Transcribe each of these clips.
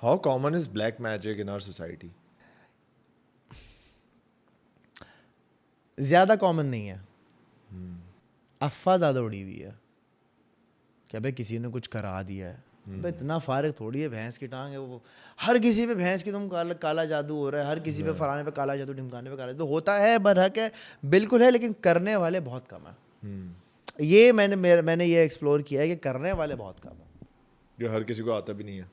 How common is black magic in our society? ज़्यादा common नहीं है, अफवाह ज़्यादा उड़ी हुई है कि भाई किसी ने कुछ करा दिया है। भाई इतना फारिग थोड़ी है, भैंस की टांग है वो, हर किसी पे भैंस की तुम काला जादू हो रहा है, हर किसी पे फलाने पे काला जादू, ढिमकाने पे काला जादू होता है, बरहक है, बिल्कुल है, लेकिन करने वाले बहुत कम है। ये मैंने ये एक्सप्लोर किया है कि करने वाले बहुत कम है। जो हर किसी को आता भी नहीं है,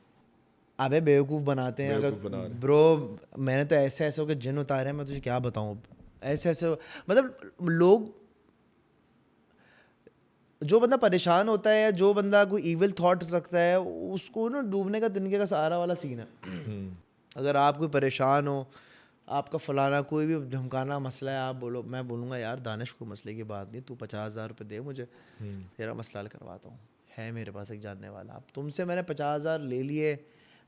अबे बेवकूफ़ बनाते हैं। बेवकूफ बना रहे हैं। ब्रो मैंने तो ऐसे ऐसे होकर जिन उतारे हैं, मैं तुझे क्या बताऊँ। ऐसे ऐसे मतलब लोग, जो बंदा परेशान होता है या जो बंदा कोई इविल थॉट्स रखता है, उसको ना डूबने का तिनके का सहारा वाला सीन है। अगर आप कोई परेशान हो, आपका फलाना कोई भी धमकाना मसला है, आप बोलो, मैं बोलूँगा यार दानिश को मसले की बात नहीं, तू 50,000 रुपये दे मुझे, तेरा मसला हल करवाता हूँ। है मेरे पास एक जानने वाला, अब तुमसे मैंने 50,000 ले लिए,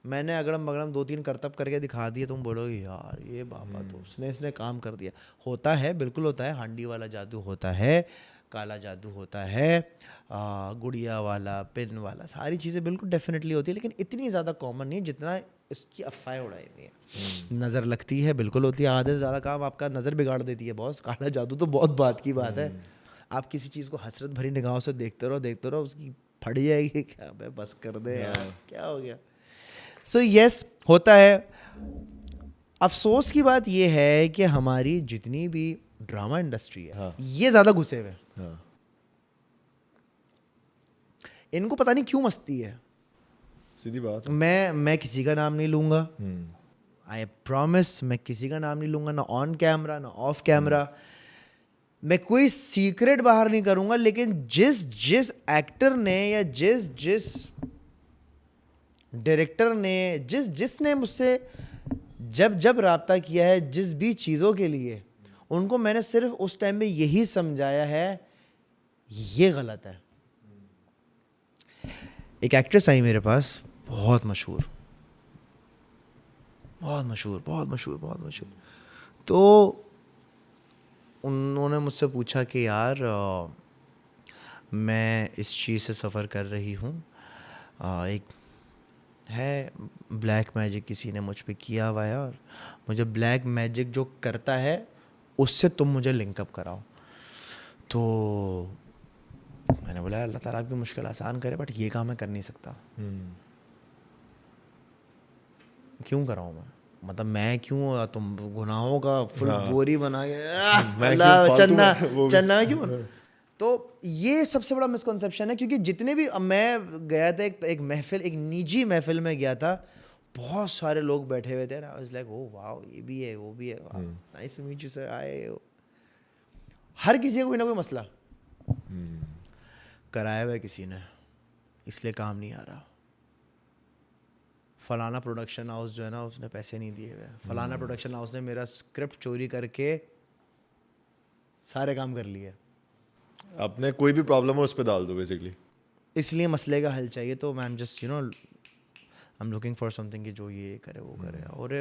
मैंने अगड़म बगड़म 2-3 करतब करके दिखा दिए, तुम बोलोगे यार ये बाबा तो उसने काम कर दिया। होता है, बिल्कुल होता है, हांडी वाला जादू होता है, काला जादू होता है, गुड़िया वाला, पिन वाला, सारी चीज़ें बिल्कुल डेफिनेटली होती है, लेकिन इतनी ज़्यादा कॉमन नहीं जितना इसकी अफवाहें उड़ाई हुई है। नज़र लगती है, बिल्कुल होती है, आधे से ज़्यादा काम आपका नज़र बिगाड़ देती है बॉस। काला जादू तो बहुत बात की बात है। आप किसी चीज़ को हसरत भरी निगाहों से देखते रहो, उसकी फट जाएगी, क्या भाई बस कर दे यार, क्या हो गया। सो यस, होता है। अफसोस की बात यह है कि हमारी जितनी भी ड्रामा इंडस्ट्री है, ये ज़्यादा घुसे हुए हैं। इनको पता नहीं क्यों मस्ती है। सीधी बात। मैं किसी का नाम नहीं लूंगा, आई प्रॉमिस, मैं किसी का नाम नहीं लूंगा, ना ऑन कैमरा ना ऑफ कैमरा। मैं कोई सीक्रेट बाहर नहीं करूंगा, लेकिन जिस एक्टर ने या जिस डायरेक्टर ने, जिसने मुझसे जब राब्ता किया है जिस भी चीज़ों के लिए, उनको मैंने सिर्फ उस टाइम में यही समझाया है, ये गलत है। एक एक्ट्रेस आई मेरे पास, बहुत मशहूर, तो उन्होंने मुझसे पूछा कि यार मैं इस चीज़ से सफ़र कर रही हूँ, एक है ब्लैक मैजिक किसी ने मुझ पे किया हुआ है, और मुझे ब्लैक मैजिक जो करता है उससे तुम मुझे लिंकअप कराओ। तो मैंने बोला अल्लाह ताला आपकी मुश्किल आसान करे, बट ये काम मैं कर नहीं सकता। क्यों कराऊँ मैं, मतलब मैं क्यों, तुम गुनाहों का फुल बोरी बना के अल्लाह चन्ना क्यों। तो ये सबसे बड़ा मिसकंसेप्शन है, क्योंकि जितने भी, मैं गया था एक महफिल, एक निजी महफिल में गया था, बहुत सारे लोग बैठे हुए थे, I was like oh wow, ये भी है वो भी है, nice to meet you sir, आए। हर किसी का कोई ना कोई मसला कराया हुआ है किसी ने, इसलिए काम नहीं आ रहा। फलाना प्रोडक्शन हाउस जो है ना, उसने पैसे नहीं दिए हुए, फलाना प्रोडक्शन हाउस ने मेरा स्क्रिप्ट चोरी करके सारे काम कर लिए। अपने कोई भी प्रॉब्लम हो उस पर डाल दो बेसिकली। इसलिए मसले का हल चाहिए, तो ma'am just I am looking for something कि जो ये करे वो करे। और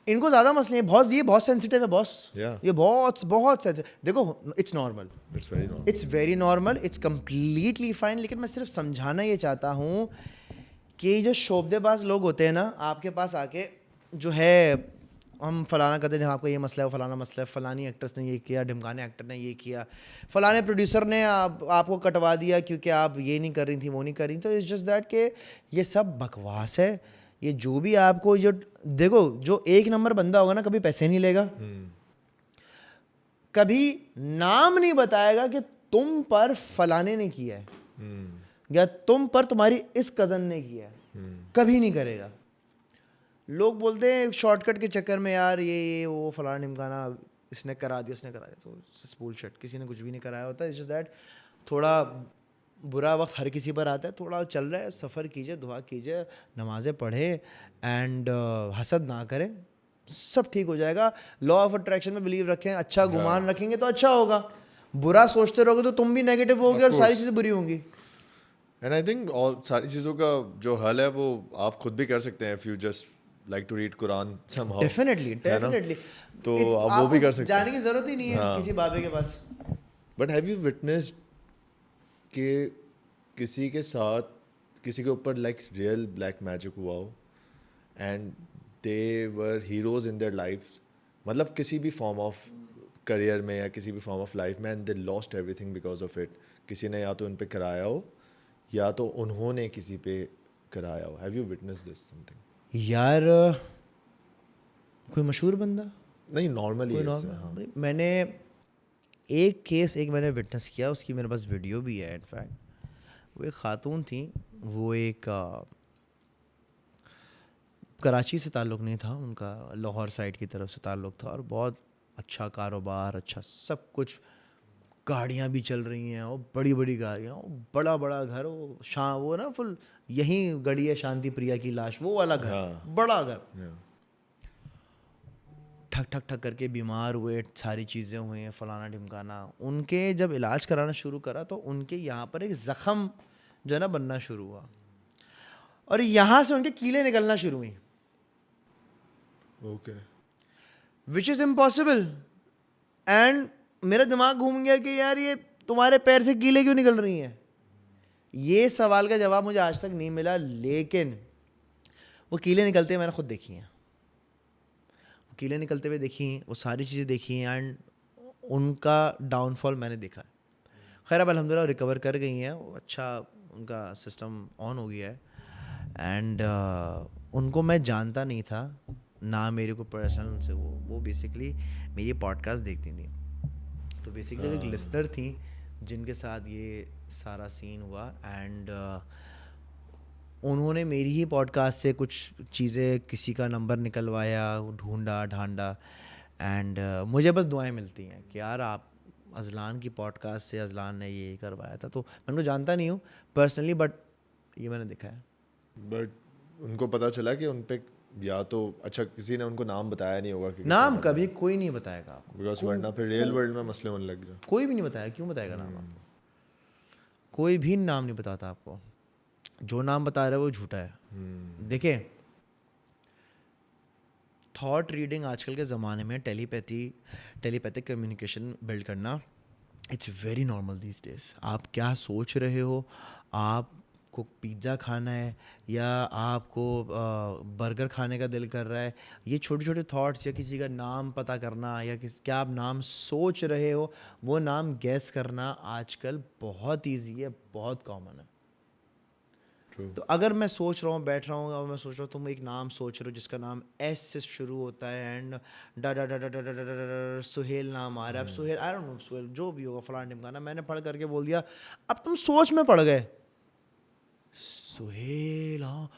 इनको ज़्यादा मसले हैं, बहुत, ये बहुत सेंसिटिव है बॉस। ये बहुत बहुत सेंसिटिव। देखो it's normal, it's very normal, it's completely fine, लेकिन मैं सिर्फ समझाना ये चाहता हूँ कि जो शोबदेबाज लोग होते हैं ना, आपके पास आके जो है हम फलाना कहते हैं, आपका ये मसला है, फलाना मसला है, फलानी एक्ट्रेस ने ये किया, ढिमकाने एक्टर ने ये किया, फलाने प्रोड्यूसर ने आपको कटवा दिया क्योंकि आप ये नहीं कर रही थी, वो नहीं कर रही। तो इट्स जस्ट दैट कि ये सब बकवास है। ये जो भी आपको जो, देखो जो एक नंबर बंदा होगा ना, कभी पैसे नहीं लेगा, कभी नाम नहीं बताएगा कि तुम पर फलाने ने किया है या तुम पर तुम्हारी इस कज़न ने किया है, कभी नहीं करेगा। लोग बोलते हैं शॉर्टकट के चक्कर में यार ये वो फलाना ढिमकाना, इसने करा दिया उसने करा दिया, तो बुलशिट, किसी ने कुछ भी नहीं कराया होता। इट्स जस्ट दैट थोड़ा बुरा वक्त हर किसी पर आता है, थोड़ा चल रहा है, सफ़र कीजिए, दुआ कीजिए, नमाज़ें पढ़े, एंड हसद ना करें, सब ठीक हो जाएगा। लॉ ऑफ अट्रैक्शन में बिलीव रखें, अच्छा गुमान रखेंगे तो अच्छा होगा, बुरा सोचते रहोगे तो तुम भी नेगेटिव होगे और सारी चीज़ें बुरी होंगी। एंड आई थिंक और सारी चीज़ों का जो हल है वो आप खुद भी कर सकते हैं, if you just like to read Quran somehow, definitely तो आप वो भी कर सकते हैं, जाने की ज़रूरत ही नहीं है किसी बाबे के पास। बट हैव यू विटनेस्ड कि किसी के साथ, किसी के ऊपर लाइक रियल ब्लैक मैजिक हुआ हो and they were heroes in their life, मतलब किसी भी फॉर्म ऑफ करियर में या किसी भी फॉर्म ऑफ लाइफ में, and they lost everything because of it. किसी ने या तो उन पे कराया हो या तो उन्होंने किसी पे कराया हो. Have you witness this something? यार कोई मशहूर बंदा, नहीं, नॉर्मली कोई नॉर्मल. मैंने एक मैंने विटनेस किया, उसकी मेरे पास वीडियो भी है इनफैक्ट. वो एक खातून थी, वो एक कराची से ताल्लुक़ नहीं था उनका, लाहौर साइड की तरफ से ताल्लुक़ था, और बहुत अच्छा कारोबार, अच्छा सब कुछ, गाड़ियाँ भी चल रही हैं, और बड़ी बड़ी गाड़ियाँ, बड़ा बड़ा घर, वो ना फुल यहीं गड़ी है शांति प्रिया की लाश, वो वाला घर. हाँ. बड़ा घर. ठक ठक ठक करके बीमार हुए, सारी चीज़ें हुई हैं, फलाना ढिमकाना. उनके जब इलाज कराना शुरू करा तो उनके यहाँ पर एक ज़ख़म जो है ना बनना शुरू हुआ, और यहाँ से उनके कीलें निकलना शुरू हुई. Okay. Which is impossible. And मेरा दिमाग घूम गया कि यार ये तुम्हारे पैर से कीलें क्यों निकल रही हैं. ये सवाल का जवाब मुझे आज तक नहीं मिला, लेकिन वो कीलें निकलते हुए मैंने खुद देखी हैं, कीलें निकलते हुए देखी, वो सारी चीज़ें देखी, एंड उनका डाउनफॉल मैंने देखा है. खैर अब अल्हम्दुलिल्लाह रिकवर कर गई हैं, वो अच्छा उनका सिस्टम ऑन हो गया है. एंड उनको मैं जानता नहीं था ना, मेरे को पर्सनल उनसे वो बेसिकली मेरी पॉडकास्ट देखती थी. तो बेसिकली एक लिस्नर थी जिनके साथ ये सारा सीन हुआ, एंड उन्होंने मेरी ही पॉडकास्ट से कुछ चीज़ें, किसी का नंबर निकलवाया, ढूंढा ढांडा, एंड मुझे बस दुआएं मिलती हैं कि यार आप अज़लान की पॉडकास्ट से, अज़लान ने ये करवाया था. तो मैं उनको जानता नहीं हूँ पर्सनली, बट ये मैंने देखा है. बट उनको पता चला कि उन पे, या तो अच्छा किसी ने उनको नाम बताया नहीं होगा कि नाम कभी कोई नहीं बताएगा आपको, बिकॉज वरना फिर रियल वर्ल्ड में मसले होने लग जाए. कोई भी नहीं बताया. क्यों बताएगा नाम आपको? कोई भी नाम नहीं बताता आपको. जो नाम बता रहा है वो झूठा है. देखिए, थॉट रीडिंग आजकल के ज़माने में, टेलीपैथिक कम्युनिकेशन बिल्ड करना, it's very normal these days. आप क्या सोच रहे हो, आपको पिज़्ज़ा खाना है या आपको बर्गर खाने का दिल कर रहा है, ये छोटे छोटे थॉट्स, या किसी का नाम पता करना, या क्या आप नाम सोच रहे हो, वो नाम गैस करना आजकल बहुत ईजी है, बहुत कॉमन है. तो अगर मैं सोच रहा हूँ, बैठ रहा हूँ और मैं सोच रहा हूँ, तुम एक नाम सोच रहे हो जिसका नाम एस से शुरू होता है, एंड डा डा डा डा डा डा डा सुहेल नाम आ रहा है. अब Suhail, I don't know, Suhail जो भी होगा, फलाना ढिमकाना, मैंने पढ़ करके बोल दिया. अब तुम सोच में पड़ गए, सुहेल, हाँ,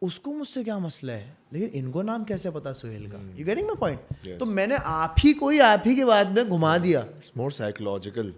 उसको मुझसे क्या मसला है, लेकिन इनको नाम कैसे पता सुहेल का. You getting my point? तो मैंने आप ही की बात में घुमा दिया. It's more psychological.